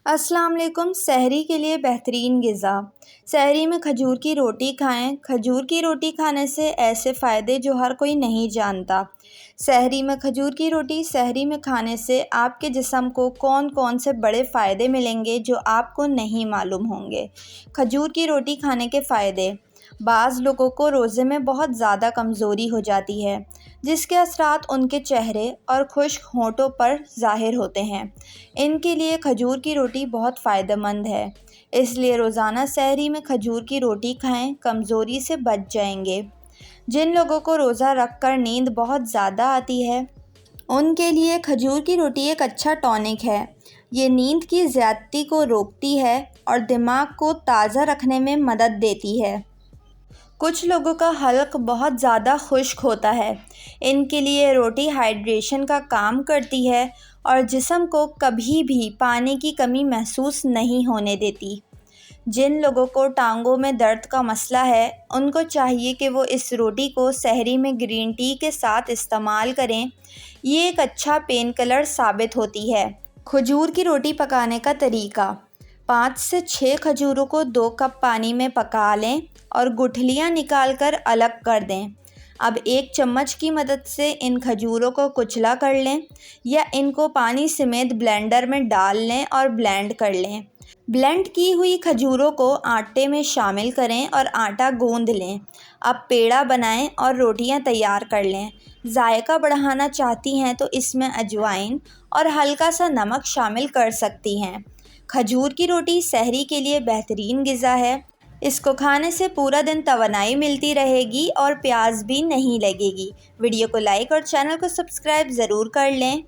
अस्सलाम वालेकुम। सहरी के लिए बेहतरीन ग़िज़ा। सहरी में खजूर की रोटी खाएं। खजूर की रोटी खाने से ऐसे फ़ायदे जो हर कोई नहीं जानता। सहरी में खजूर की रोटी सहरी में खाने से आपके जिस्म को कौन कौन से बड़े फ़ायदे मिलेंगे जो आपको नहीं मालूम होंगे। खजूर की रोटी खाने के फ़ायदे। बाज़ लोगों को रोज़े में बहुत ज़्यादा कमज़ोरी हो जाती है, जिसके असरात उनके चेहरे और खुश्क होंठों पर ज़ाहिर होते हैं। इनके लिए खजूर की रोटी बहुत फ़ायदेमंद है, इसलिए रोज़ाना सहरी में खजूर की रोटी खाएं, कमज़ोरी से बच जाएंगे। जिन लोगों को रोज़ा रख कर नींद बहुत ज़्यादा आती है, उनके लिए खजूर की रोटी एक अच्छा टॉनिक है। ये नींद की ज़्यादती को रोकती है और दिमाग को ताज़ा रखने में मदद देती है। कुछ लोगों का हल्क बहुत ज़्यादा खुश्क होता है, इनके लिए रोटी हाइड्रेशन का काम करती है और जिस्म को कभी भी पानी की कमी महसूस नहीं होने देती। जिन लोगों को टांगों में दर्द का मसला है, उनको चाहिए कि वो इस रोटी को सहरी में ग्रीन टी के साथ इस्तेमाल करें। ये एक अच्छा पेन किलर साबित होती है। खजूर की रोटी पकाने का तरीका। 5 से 6 खजूरों को 2 कप पानी में पका लें और गुठलियाँ निकाल कर अलग कर दें। अब 1 चम्मच की मदद से इन खजूरों को कुचला कर लें या इनको पानी समेत ब्लेंडर में डाल लें और ब्लेंड कर लें। ब्लेंड की हुई खजूरों को आटे में शामिल करें और आटा गूंद लें। अब पेड़ा बनाएं और रोटियां तैयार कर लें। जायका बढ़ाना चाहती हैं तो इसमें अजवाइन और हल्का सा नमक शामिल कर सकती हैं। खजूर की रोटी सहरी के लिए बेहतरीन ग़िज़ा है। इसको खाने से पूरा दिन तवानाई मिलती रहेगी और प्यास भी नहीं लगेगी। वीडियो को लाइक और चैनल को सब्सक्राइब ज़रूर कर लें।